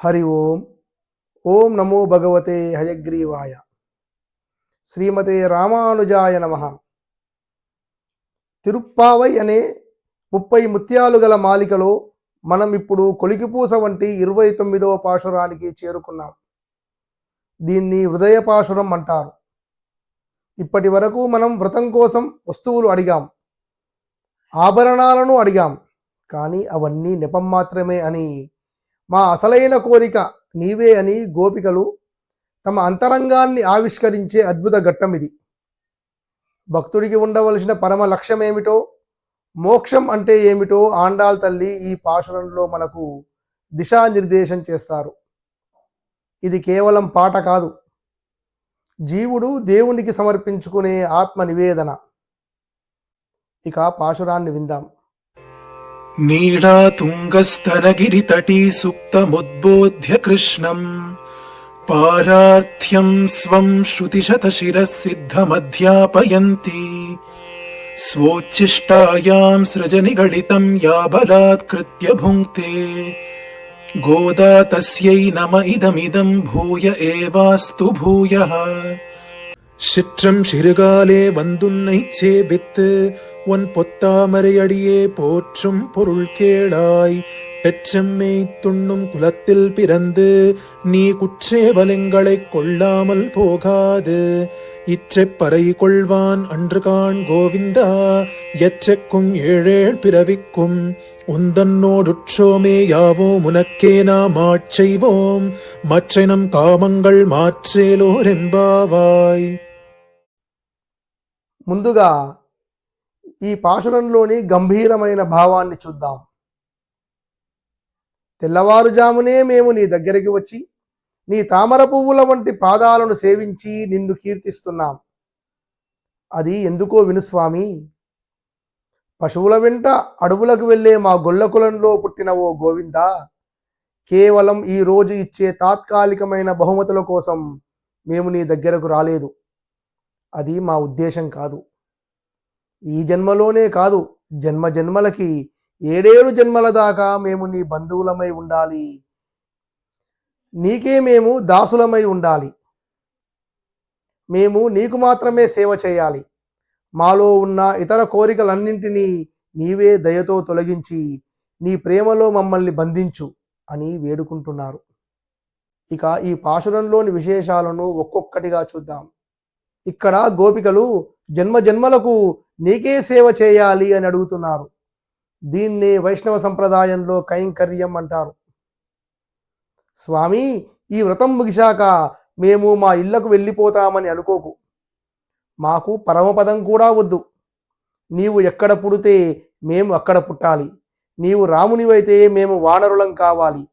హరి ఓం. ఓం నమో భగవతే హయగ్రీవాయ. శ్రీమతే రామానుజాయ నమ. తిరుప్పావై అనే 30 ముత్యాలు గల మాలికలో మనం ఇప్పుడు కొలికిపూస వంటి 29వ పాశురానికి చేరుకున్నాం. దీన్ని హృదయ పాశురం అంటారు. ఇప్పటి వరకు మనం వ్రతం కోసం వస్తువులు అడిగాం, ఆభరణాలను అడిగాం. కానీ అవన్నీ నెపం మాత్రమే అని, మా అసలైన కోరిక నీవే అని గోపికలు తమ అంతరంగాన్ని ఆవిష్కరించే అద్భుత ఘట్టం ఇది. భక్తుడికి ఉండవలసిన పరమ లక్ష్యం ఏమిటో, మోక్షం అంటే ఏమిటో ఆండాళ్ తల్లి ఈ పాశురంలో మనకు దిశానిర్దేశం చేస్తారు. ఇది కేవలం పాట కాదు, జీవుడు దేవునికి సమర్పించుకునే ఆత్మ నివేదన. ఇక పాశురాన్ని విందాం. నీళా తుంగస్తనగిరితటీ సుప్తముద్బోధ్య కృష్ణం పారార్థ్యం స్వం శృతిశతశిరః సిద్ధమధ్యాపయంతి స్వోచ్ఛిష్టాయాం సృజనిగళితం యా బలాత్కృత్య భుంక్తే గోదా తస్యై నమ ఇదమిదం భూయ ఏవాస్తు భూయః. சிற்றம் சிறுகாலே வந்துன்னை சேவித்து உன் பொத்தாமரையடியே போற்றும் பொருள் கேளாய். பெற்றம்மை துண்ணும் குலத்தில் பிறந்து நீ குற்றேவலங்களைக் கொள்ளாமல் போகாது. இற்றைப் பறை கொள்வான் அன்று காண் கோவிந்தா, எற்றக்கும் ஏழேழ் பிறவிக்கும் உந்தன்னோடுற்றோமே யாவோம் உனக்கே நாம் ஆட்செய்வோம். மற்ற நம் காமங்கள் மாற்றேலோரெம்பாவாய். ముందుగా ఈ పాశురంలోని గంభీరమైన భావాన్ని చూద్దాం. తెల్లవారుజామునే మేము నీ దగ్గరికి వచ్చి నీ తామర పువ్వుల వంటి పాదాలను సేవించి నిన్ను కీర్తిస్తున్నాం. అది ఎందుకో వినుస్వామి. పశువుల వెంట అడవులకు వెళ్ళే మా గొల్లకులంలో పుట్టిన ఓ గోవిందా, కేవలం ఈ రోజు ఇచ్చే తాత్కాలికమైన బహుమతుల కోసం మేము నీ దగ్గరకు రాలేదు. అది మా ఉద్దేశం కాదు. ఈ జన్మలోనే కాదు, జన్మ జన్మలకి 7 జన్మల దాకా మేము నీ బంధువులమై ఉండాలి. నీకే మేము దాసులమై ఉండాలి. మేము నీకు మాత్రమే సేవ చేయాలి. మాలో ఉన్న ఇతర కోరికలన్నింటినీ నీవే దయతో తొలగించి నీ ప్రేమలో మమ్మల్ని బంధించు అని వేడుకుంటున్నారు. ఇక ఈ పాశురంలోని విశేషాలను ఒక్కొక్కటిగా చూద్దాం. ఇక్కడ గోపికలు జన్మ జన్మలకు నీకే సేవ చేయాలి అని అడుగుతున్నారు. దీన్నే వైష్ణవ సంప్రదాయంలో కైంకర్యం అంటారు. స్వామి, ఈ వ్రతం ముగిశాక మేము మా ఇళ్లకు వెళ్ళిపోతామని అనుకోకు. మాకు పరమపదం కూడా వద్దు. నీవు ఎక్కడ పుడితే మేము అక్కడ పుట్టాలి. నీవు రామునివైతే మేము వానరులం కావాలి.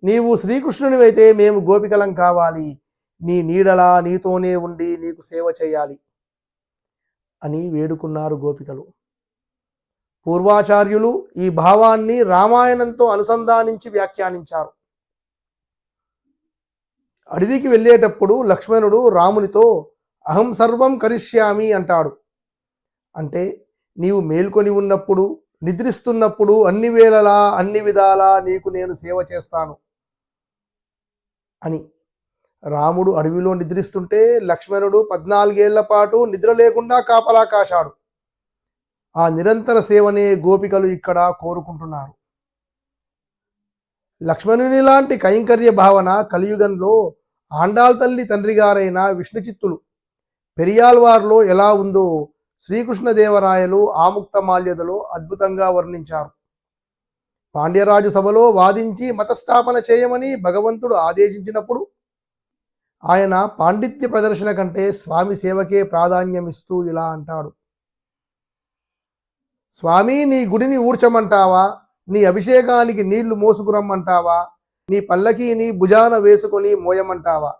నీవు శ్రీకృష్ణునివైతే మేము గోపికలం కావాలి. నీ నీడలా నీతోనే ఉండి నీకు సేవ చేయాలి అని వేడుకున్నారు గోపికలు. పూర్వాచార్యులు ఈ భావాన్ని రామాయణంతో అనుసంధానించి వ్యాఖ్యానించారు. అడవికి వెళ్ళేటప్పుడు లక్ష్మణుడు రామునితో అహం సర్వం కరిష్యామి అంటాడు. అంటే నీవు మేల్కొని ఉన్నప్పుడు, నిద్రిస్తున్నప్పుడు అన్ని వేళలా అన్ని విధాలా నీకు నేను సేవ చేస్తాను అని. రాముడు అడవిలో నిద్రిస్తుంటే లక్ష్మణుడు 14 ఏళ్ల పాటు నిద్ర లేకుండా కాపలా కాశాడు. ఆ నిరంతర సేవనే గోపికలు ఇక్కడ కోరుకుంటున్నారు. లక్ష్మణుని లాంటి కైంకర్య భావన కలియుగంలో ఆండాళ్ తల్లి తండ్రి గారైన విష్ణుచిత్తులు పెరియాళ్వార్లో ఎలా ఉందో శ్రీకృష్ణదేవరాయలు ఆముక్తమాల్యదలో అద్భుతంగా వర్ణించారు. పాండ్యరాజు సభలో వాదించి మతస్థాపన చేయమని భగవంతుడు ఆదేశించినప్పుడు ఆయన పాండిత్య ప్రదర్శన కంటే స్వామి సేవకే ప్రాధాన్యమిస్తూ ఇలా అంటాడు. స్వామి, నీ గుడిని ఊడ్చమంటావా? నీ అభిషేకానికి నీళ్లు మోసుకురమ్మంటావా? నీ పల్లకీని భుజాన వేసుకొని మోయమంటావా?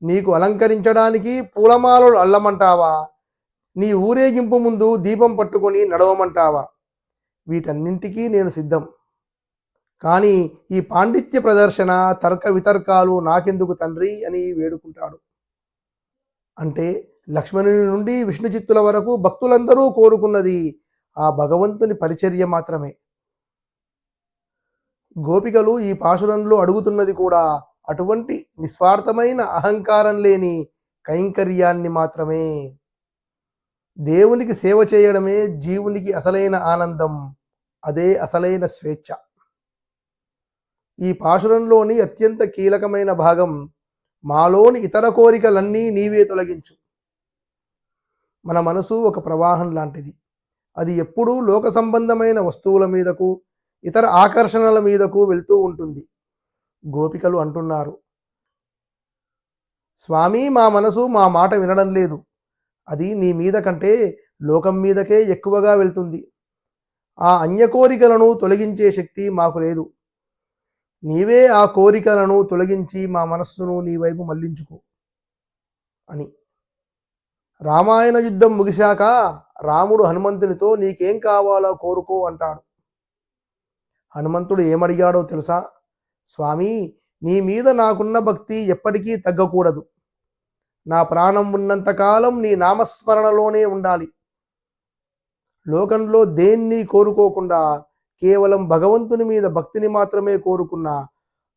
నీకు అలంకరించడానికి పూలమాలలు అల్లమంటావా? నీ ఊరేగింపు ముందు దీపం పట్టుకొని నడవమంటావా? వీటన్నింటికీ నేను సిద్ధం. కానీ ఈ పాండిత్య ప్రదర్శన, తర్క వితర్కాలు నాకెందుకు తండ్రి అని వేడుకుంటాడు. అంటే లక్ష్మణుని నుండి విష్ణుచిత్తుల వరకు భక్తులందరూ కోరుకున్నది ఆ భగవంతుని పరిచర్య మాత్రమే. గోపికలు ఈ పాశురంలో అడుగుతున్నది కూడా అటువంటి నిస్వార్థమైన అహంకారం లేని కైంకర్యాన్ని మాత్రమే. దేవునికి సేవ చేయడమే జీవునికి అసలైన ఆనందం, అదే అసలైన స్వేచ్ఛ. ఈ పాశురంలోని అత్యంత కీలకమైన భాగం, మాలోని ఇతర కోరికలన్నీ నీవే తొలగించు. మన మనసు ఒక ప్రవాహం లాంటిది. అది ఎప్పుడూ లోక సంబంధమైన వస్తువుల మీదకు, ఇతర ఆకర్షణల మీదకు వెళ్తూ ఉంటుంది. గోపికలు అంటున్నారు, స్వామి, మా మనసు మా మాట వినడం లేదు. అది నీ మీద కంటే లోకం మీదకే ఎక్కువగా వెళ్తుంది. ఆ అన్య కోరికలను తొలగించే శక్తి మాకు లేదు. నీవే ఆ కోరికలను తొలగించి మా మనస్సును నీ వైపు మళ్లించుకో అని. రామాయణ యుద్ధం ముగిశాక రాముడు హనుమంతునితో నీకేం కావాలో కోరుకో అంటాడు. హనుమంతుడు ఏమడిగాడో తెలుసా? స్వామి, నీ మీద నాకున్న భక్తి ఎప్పటికీ తగ్గకూడదు. నా ప్రాణం ఉన్నంతకాలం నీ నామస్మరణలోనే ఉండాలి. లోకంలో దేన్ని కోరుకోకుండా కేవలం భగవంతుని మీద భక్తిని మాత్రమే కోరుకున్న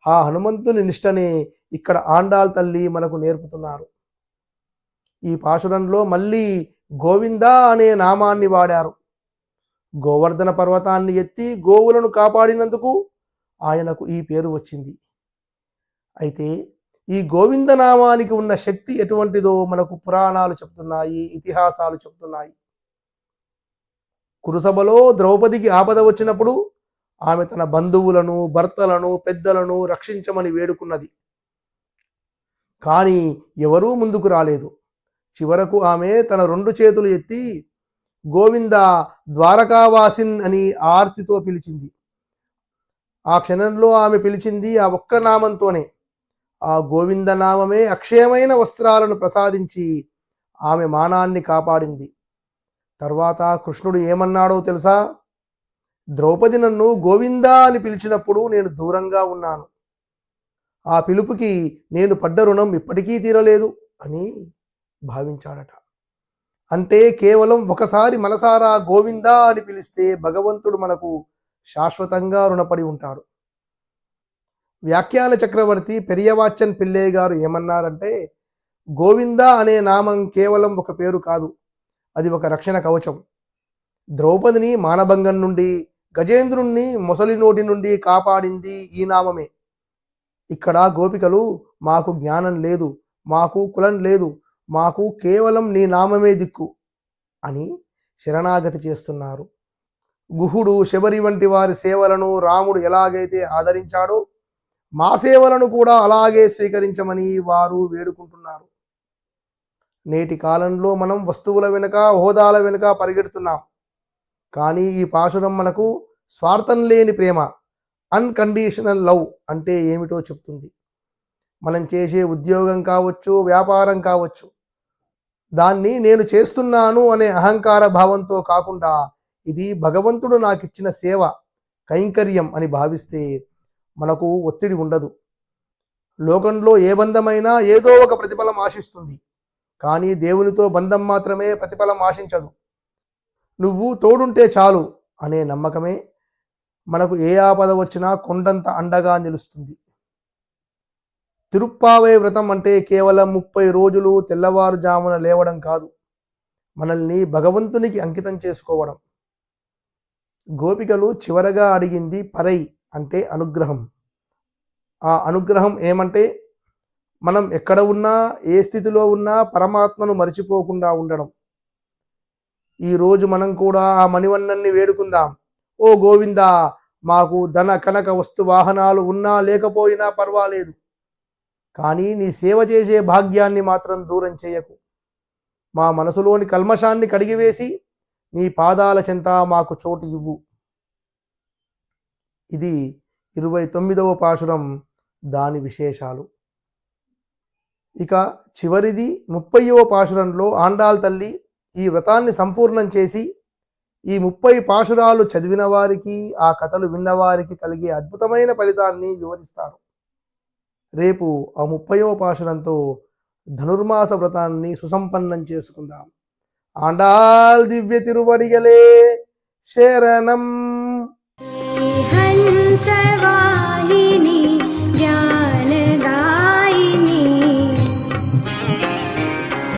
ఆ హనుమంతుని నిష్టనే ఇక్కడ ఆండాళ్ తల్లి మనకు నేర్పుతున్నారు. ఈ పాశురంలో మళ్ళీ గోవిందా అనే నామాన్ని వాడారు. గోవర్ధన పర్వతాన్ని ఎత్తి గోవులను కాపాడినందుకు ఆయనకు ఈ పేరు వచ్చింది. అయితే ఈ గోవిందనామానికి ఉన్న శక్తి ఎటువంటిదో మనకు పురాణాలు చెప్తున్నాయి, ఇతిహాసాలు చెప్తున్నాయి. కురుసభలో ద్రౌపదికి ఆపద వచ్చినప్పుడు ఆమె తన బంధువులను, భర్తలను, పెద్దలను రక్షించమని వేడుకున్నది. కానీ ఎవరూ ముందుకు రాలేదు. చివరకు ఆమె తన 2 చేతులు ఎత్తి గోవింద ద్వారకావాసిన్ అని ఆర్తితో పిలిచింది. ఆ క్షణంలో ఆమె పిలిచింది ఆ ఒక్క నామంతోనే. ఆ గోవింద నామమే అక్షయమైన వస్త్రాలను ప్రసాదించి ఆమె మానాన్ని కాపాడింది. తర్వాత కృష్ణుడు ఏమన్నాడో తెలుసా? ద్రౌపది నన్ను గోవిందా అని పిలిచినప్పుడు నేను దూరంగా ఉన్నాను. ఆ పిలుపుకి నేను పడ్డ రుణం ఇప్పటికీ తీరలేదు అని భావించాడట. అంటే కేవలం ఒకసారి మనసారా గోవిందా అని పిలిస్తే భగవంతుడు మనకు శాశ్వతంగా రుణపడి ఉంటాడు. వ్యాఖ్యాన చక్రవర్తి పెరియవాచ్చన్ పిల్లే గారు ఏమన్నారంటే, గోవిందా అనే నామం కేవలం ఒక పేరు కాదు, అది ఒక రక్షణ కవచం. ద్రౌపదిని మానభంగం నుండి, గజేంద్రుణ్ణి మొసలి నోటి నుండి కాపాడింది ఈ నామమే. ఇక్కడ గోపికలు మాకు జ్ఞానం లేదు, మాకు కులం లేదు, మాకు కేవలం నీ నామమే దిక్కు అని శరణాగతి చేస్తున్నారు. గుహుడు, శబరి వంటి వారి సేవలను రాముడు ఎలాగైతే ఆదరించాడో మా సేవలను కూడా అలాగే స్వీకరించమని వారు వేడుకుంటున్నారు. నేటి కాలంలో మనం వస్తువుల వెనుక, హోదాల వెనుక పరిగెడుతున్నాం. కానీ ఈ పాశురం మనకు స్వార్థం లేని ప్రేమ, అన్కండిషనల్ లవ్ అంటే ఏమిటో చెప్తుంది. మనం చేసే ఉద్యోగం కావచ్చు, వ్యాపారం కావచ్చు, దాన్ని నేను చేస్తున్నాను అనే అహంకార భావంతో కాకుండా ఇది భగవంతుడు నాకిచ్చిన సేవ, కైంకర్యం అని భావిస్తే మనకు ఒత్తిడి ఉండదు. లోకంలో ఏ బంధమైనా ఏదో ఒక ప్రతిఫలం ఆశిస్తుంది. కానీ దేవునితో బంధం మాత్రమే ప్రతిఫలం ఆశించదు. నువ్వు తోడుంటే చాలు అనే నమ్మకమే మనకు ఏ ఆపద వచ్చినా కొండంత అండగా నిలుస్తుంది. తిరుప్పావై వ్రతం అంటే కేవలం 30 రోజులు తెల్లవారుజామున లేవడం కాదు, మనల్ని భగవంతునికి అంకితం చేసుకోవడం. గోపికలు చివరగా అడిగింది పరై అంటే అనుగ్రహం. ఆ అనుగ్రహం ఏమంటే మనం ఎక్కడ ఉన్నా, ఏ స్థితిలో ఉన్నా పరమాత్మను మర్చిపోకుండా ఉండడం. ఈరోజు మనం కూడా ఆ మణివన్నన్ని వేడుకుందాం. ఓ గోవిందా, మాకు ధన కనక వస్తు వాహనాలు ఉన్నా లేకపోయినా పర్వాలేదు, కానీ నీ సేవ చేసే భాగ్యాన్ని మాత్రం దూరం చేయకు. మా మనసులోని కల్మషాన్ని కడిగివేసి నీ పాదాల చెంత మాకు చోటు ఇవ్వు. ఇది 29వ పాశురం, దాని విశేషాలు. ఇక చివరిది 30వ పాశురంలో ఆండాళ్ తల్లి ఈ వ్రతాన్ని సంపూర్ణం చేసి ఈ 30 పాశురాలు చదివిన వారికి, ఆ కథలు విన్నవారికి కలిగే అద్భుతమైన ఫలితాన్ని వివరిస్తారు. రేపు ఆ 30వ పాశురంతో ధనుర్మాస వ్రతాన్ని సుసంపన్నం చేసుకుందాం. ఆండాళ్ దివ్య తిరువడిగలే శరణం.